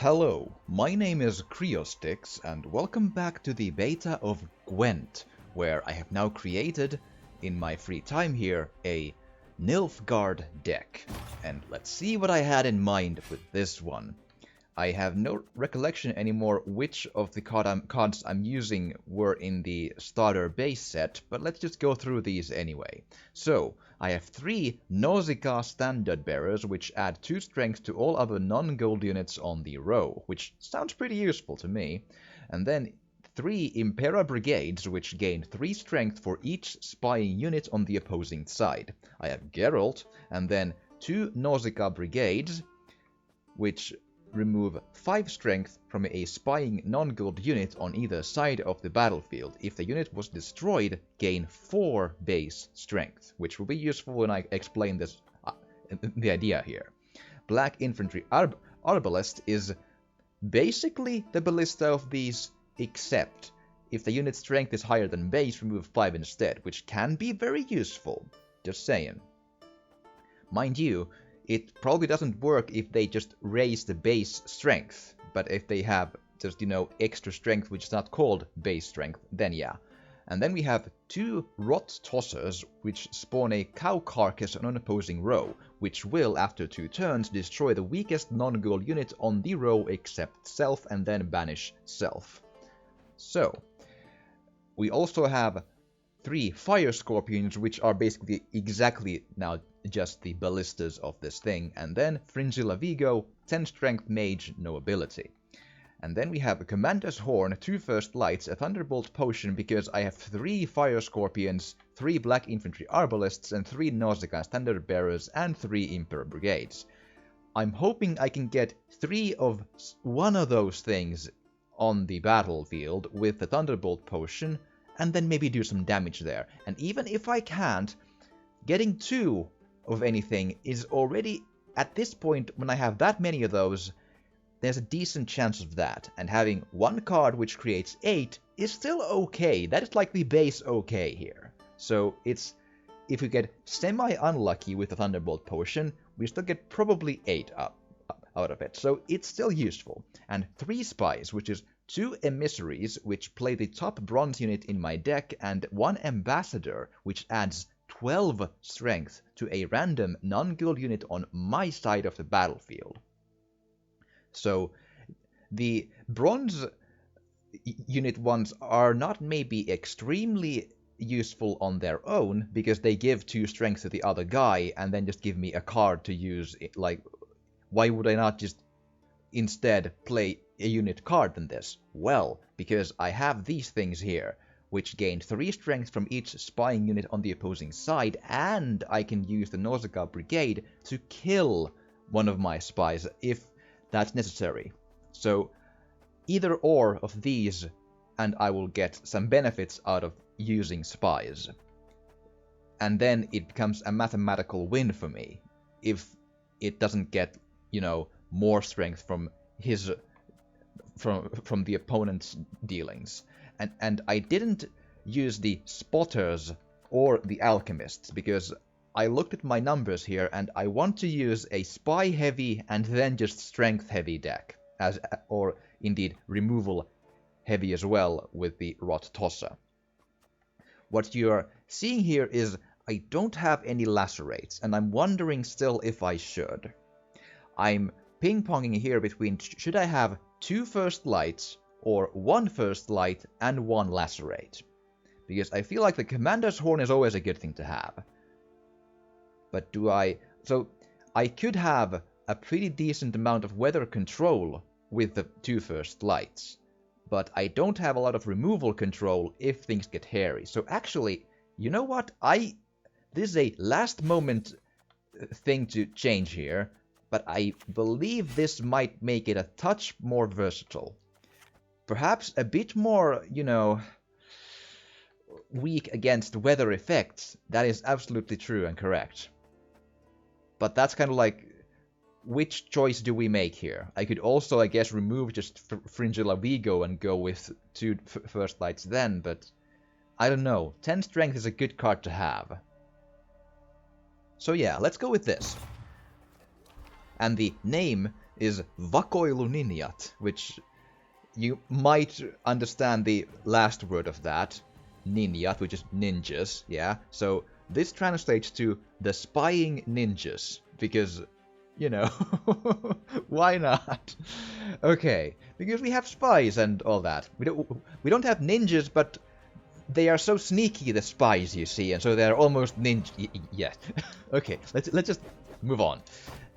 Hello, my name is Creostix and welcome back to the beta of Gwent, where I have now created, in my free time here, a Nilfgaard deck. And let's see what I had in mind with this one. I have no recollection anymore which of the cards I'm using were in the starter base set, but let's just go through these anyway. So, I have 3 Nausicaa standard bearers, which add 2 strength to all other non-gold units on the row, which sounds pretty useful to me. And then 3 Impera brigades, which gain 3 strength for each spying unit on the opposing side. I have Geralt, and then 2 Nausicaa brigades, which remove 5 strength from a spying non-gold unit on either side of the battlefield. If the unit was destroyed, gain 4 base strength, which will be useful when I explain this, the idea here. Black Infantry Arbalest is basically the ballista of these, except if the unit's strength is higher than base, remove 5 instead, which can be very useful. Just saying. Mind you, it probably doesn't work if they just raise the base strength, but if they have just, extra strength which is not called base strength, then yeah. And then we have 2 Rot Tossers, which spawn a cow carcass on an opposing row, which will, after 2 turns, destroy the weakest non-gold unit on the row except self and then banish self. So, we also have 3 Fire Scorpions, which are basically exactly now just the ballistas of this thing, and then Fringilla Vigo, 10 strength mage, no ability. And then we have a Commander's Horn, 2 First Lights, a Thunderbolt Potion because I have 3 Fire Scorpions, 3 Black Infantry Arbalists, and 3 Nausicaa Standard Bearers, and 3 Emperor Brigades. I'm hoping I can get 3 of one of those things on the battlefield with the Thunderbolt Potion, and then maybe do some damage there. And even if I can't, getting 2 of anything is already, at this point, when I have that many of those, there's a decent chance of that. And having 1 card which creates 8 is still okay. That is like the base okay here. So it's, if we get semi-unlucky with the Thunderbolt Potion, we still get probably 8 up out of it. So it's still useful. And 3 Spies, which is 2 Emissaries, which play the top bronze unit in my deck, and 1 Ambassador, which adds 12 strength to a random non-gold unit on my side of the battlefield. So, the bronze unit ones are not maybe extremely useful on their own, because they give 2 strength to the other guy, and then just give me a card to use. Like, why would I not just instead play a unit card than this? Well, because I have these things here, which gain 3 strength from each spying unit on the opposing side, and I can use the Nausicaa Brigade to kill one of my spies if that's necessary. So, either or of these, and I will get some benefits out of using spies. And then it becomes a mathematical win for me, if it doesn't get, more strength from his from the opponent's dealings. And I didn't use the Spotters or the Alchemists, because I looked at my numbers here, and I want to use a spy-heavy and then just strength-heavy deck, or indeed removal-heavy as well with the Rot Tosser. What you're seeing here is I don't have any Lacerates, and I'm wondering still if I should. I'm ping-ponging here between should I have 2 First Lights or 1 First Light and 1 Lacerate. Because I feel like the Commander's Horn is always a good thing to have. But do I... So, I could have a pretty decent amount of weather control with the 2 First Lights. But I don't have a lot of removal control if things get hairy. So actually, you know what? This is a last moment thing to change here. But I believe this might make it a touch more versatile. Perhaps a bit more, weak against weather effects. That is absolutely true and correct. But that's kind of like, which choice do we make here? I could also, I guess, remove just Fringilla Vigo and go with 2 First Lights then, but I don't know. 10 strength is a good card to have. So yeah, let's go with this. And the name is vakoiluninjat, which you might understand the last word of that, ninjat, which is ninjas, yeah? So this translates to the spying ninjas, because, you know, why not? Okay, because we have spies and all that. We don't have ninjas, but they are so sneaky, the spies, you see, and so they're almost ninja. Yes. Okay, let's just move on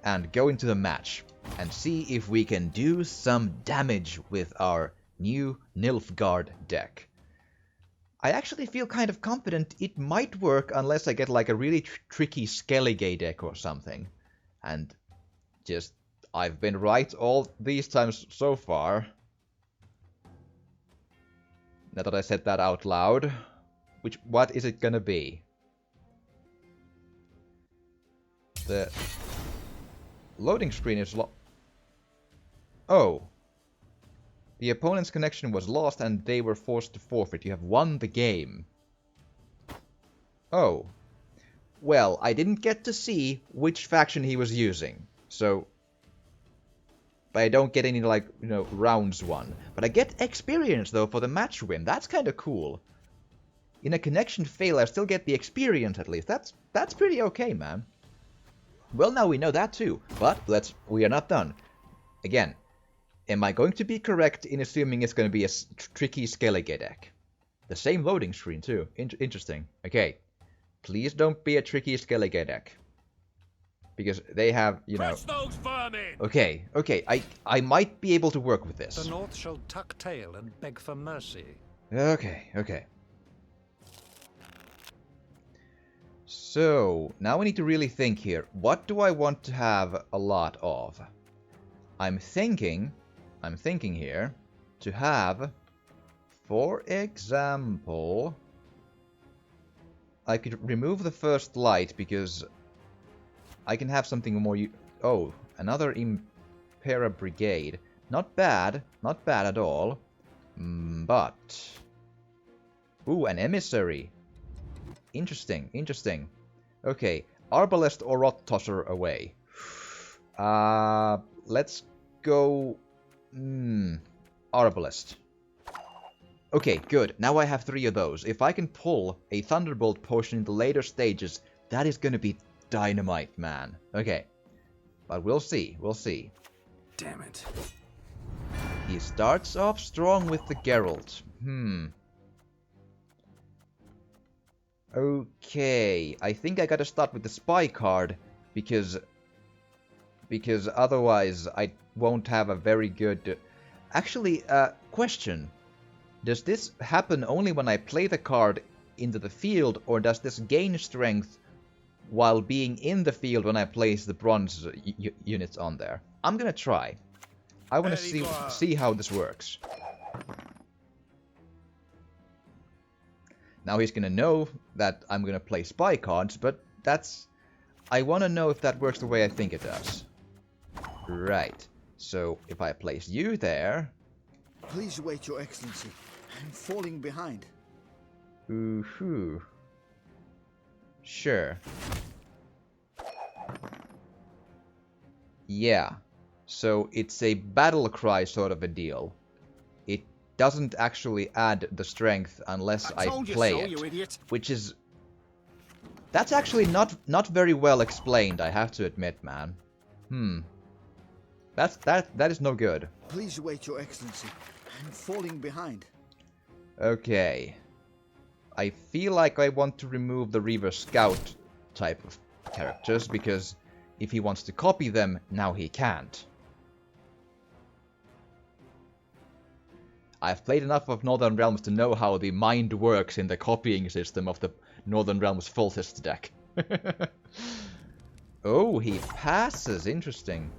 and go into the match and see if we can do some damage with our new Nilfgaard deck. I actually feel kind of confident it might work unless I get like a really tricky Skellige deck or something. And just, I've been right all these times so far. Now that I said that out loud, what is it gonna be? The loading screen is Oh. The opponent's connection was lost and they were forced to forfeit. You have won the game. Oh. Well, I didn't get to see which faction he was using, so... But I don't get any, like, you know, rounds won. But I get experience, though, for the match win. That's kind of cool. In a connection fail, I still get the experience, at least. That's pretty okay, man. Well, now we know that, too. But we are not done. Again, am I going to be correct in assuming it's going to be a tricky Skellige deck? The same loading screen, too. Interesting. Okay. Please don't be a tricky Skellige deck. Because they have, you know... Okay, I might be able to work with this. The North shall tuck tail and beg for mercy. Okay. So, now we need to really think here. What do I want to have a lot of? I'm thinking here to have, for example... I could remove the first light because I can have something more... Oh, another Impera Brigade. Not bad at all. But... Ooh, an Emissary. Interesting. Okay, Arbalest or Rot Tosser away. Let's go... Arbalest. Okay, good. Now I have 3 of those. If I can pull a Thunderbolt potion in the later stages, that is gonna be dynamite, man. Okay. But we'll see. Damn it. He starts off strong with the Geralt. Okay. I think I gotta start with the Spy card, because otherwise I won't have a very good... Actually, question. Does this happen only when I play the card into the field, or does this gain strength while being in the field when I place the bronze units on there? I'm gonna try. I want to see how this works. Now he's gonna know that I'm gonna play spy cards, but that's... I want to know if that works the way I think it does. Right. So, if I place you there... Please wait, Your Excellency. I'm falling behind. Ooh-hoo. Sure. Yeah. So it's a battle cry sort of a deal. It doesn't actually add the strength unless I play it. You idiot. Which is... That's actually not very well explained, I have to admit, man. That is no good. Please wait, Your Excellency. I'm falling behind. Okay. I feel like I want to remove the Reaver Scout type of characters, because if he wants to copy them, now he can't. I've played enough of Northern Realms to know how the mind works in the copying system of the Northern Realms Fultist deck. Oh, he passes. Interesting.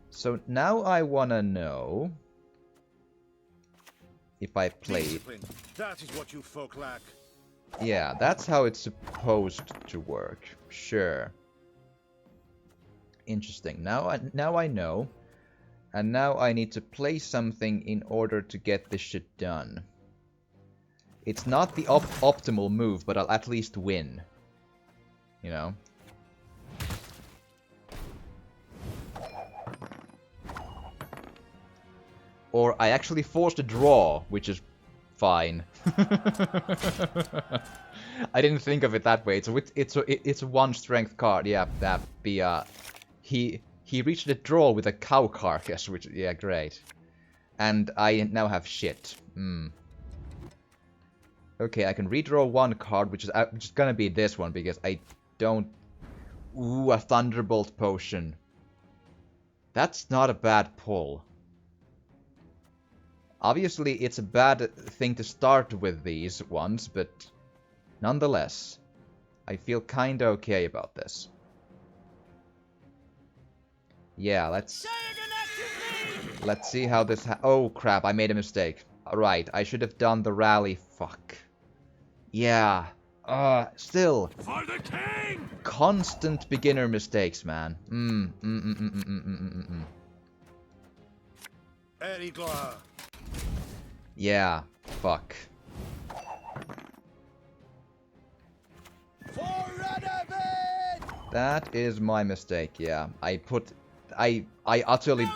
So now I wanna know if I play... Discipline. That is what you folk lack. Yeah, that's how it's supposed to work. Sure. Interesting. Now I know. And now I need to play something in order to get this shit done. It's not the optimal move, but I'll at least win. You know? Or I actually forced a draw, which is fine. I didn't think of it that way. It's a 1 strength card. Yeah, that be he reached a draw with a cow carcass, which yeah, great. And I now have shit. Okay, I can redraw 1 card, which is gonna be this one because I don't. Ooh, a Thunderbolt potion. That's not a bad pull. Obviously, it's a bad thing to start with these ones, but nonetheless, I feel kinda okay about this. Yeah, let's see how this oh crap, I made a mistake. Alright, I should have done the rally. Fuck. Yeah. Still. For the king! Constant beginner mistakes, man. Erigla. Yeah, fuck. That is my mistake, yeah. I utterly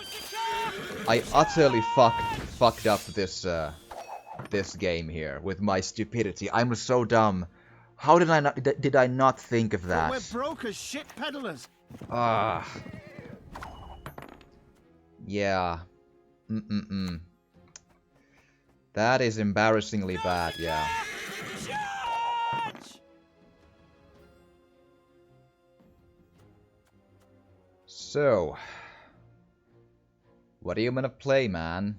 fucked up this this game here with my stupidity. I'm so dumb. How did I not think of that? We're broke as shit peddlers. Ah. Yeah. That is embarrassingly bad, yeah. So, what are you gonna play, man?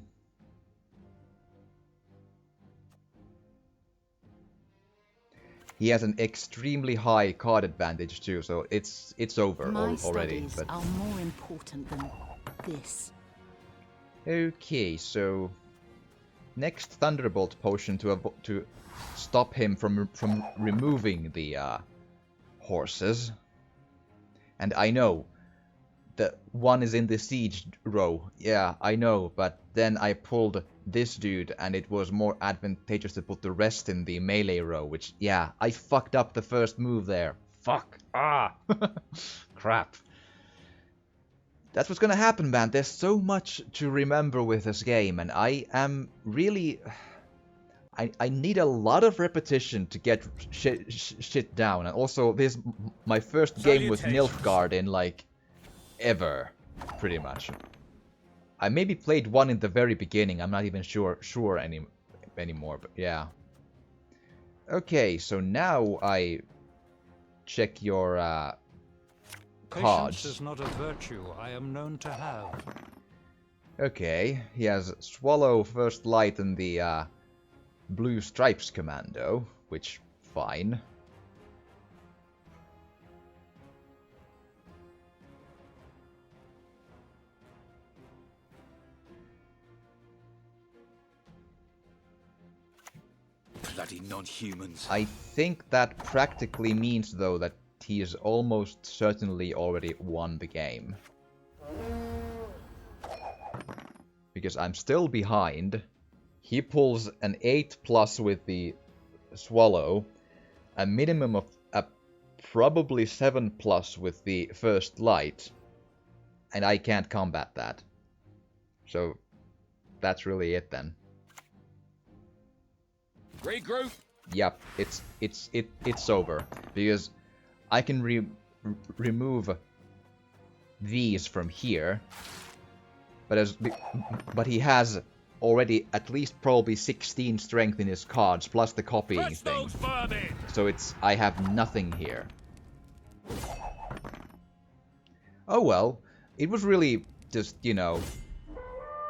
He has an extremely high card advantage too, so it's over already. But are more important than this. Okay, so next Thunderbolt potion to stop him from removing the horses. And I know that one is in the siege row. Yeah, I know, but then I pulled this dude and it was more advantageous to put the rest in the melee row, which, yeah, I fucked up the first move there. Fuck. Ah. Crap. That's what's gonna happen, man. There's so much to remember with this game, and I am really... I need a lot of repetition to get shit down. And also, this my first game with Nilfgaard in, like, ever, pretty much. I maybe played one in the very beginning. I'm not even sure anymore, but yeah. Okay, so now I check your cards. Patience is not a virtue I am known to have. Okay, he has Swallow, First Light, and the Blue Stripes Commando, which, fine. Bloody non-humans. I think that practically means, though, that he has almost certainly already won the game. Because I'm still behind. He pulls an 8+ with the Swallow, a minimum of probably 7+ with the First Light, and I can't combat that. So that's really it then. Regroup. Yep, it's over because I can remove these from here, but he has already at least probably 16 strength in his cards plus the copying thing. So I have nothing here. Oh well, it was really just, you know,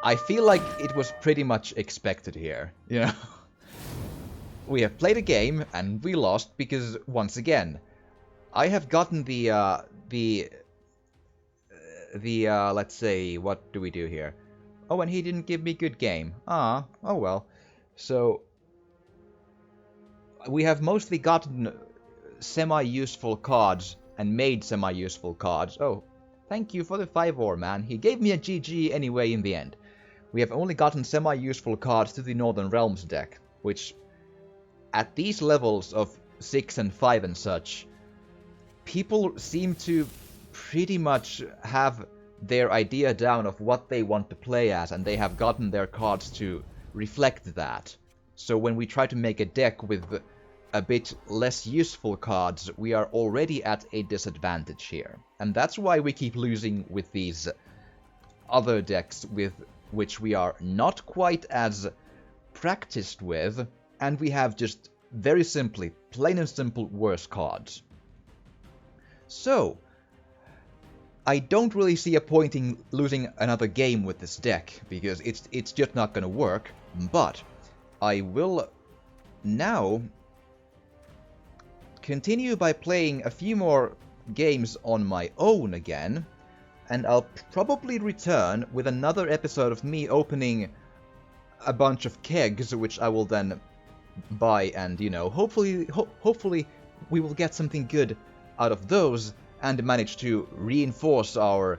I feel like it was pretty much expected here, you know. We have played a game and we lost because, once again, I have gotten let's say, what do we do here? Oh, and he didn't give me good game. Ah, oh well. So, we have mostly gotten semi-useful cards and made semi-useful cards. Oh, thank you for the 5-ore, man. He gave me a GG anyway in the end. We have only gotten semi-useful cards to the Northern Realms deck, which, at these levels of 6 and 5 and such, people seem to pretty much have their idea down of what they want to play as, and they have gotten their cards to reflect that. So when we try to make a deck with a bit less useful cards, we are already at a disadvantage here. And that's why we keep losing with these other decks with which we are not quite as practiced with, and we have just very simply, plain and simple, worse cards. So, I don't really see a point in losing another game with this deck, because it's just not gonna work, but I will now continue by playing a few more games on my own again, and I'll probably return with another episode of me opening a bunch of kegs, which I will then buy, and, you know, hopefully we will get something good out of those, and manage to reinforce our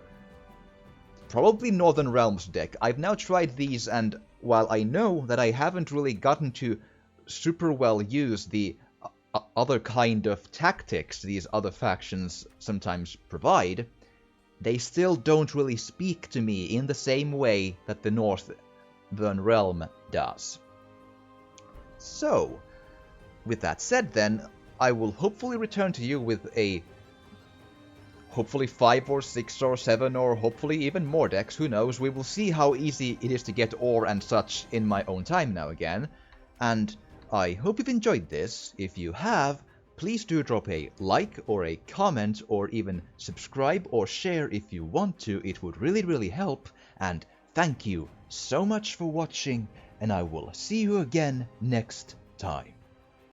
probably Northern Realms deck. I've now tried these, and while I know that I haven't really gotten to super well use the other kind of tactics these other factions sometimes provide, they still don't really speak to me in the same way that the Northern Realm does. So, with that said then, I will hopefully return to you with a hopefully 5 or 6 or 7 or hopefully even more decks, who knows. We will see how easy it is to get ore and such in my own time now again. And I hope you've enjoyed this. If you have, please do drop a like or a comment or even subscribe or share if you want to. It would really help. And thank you so much for watching, and I will see you again next time.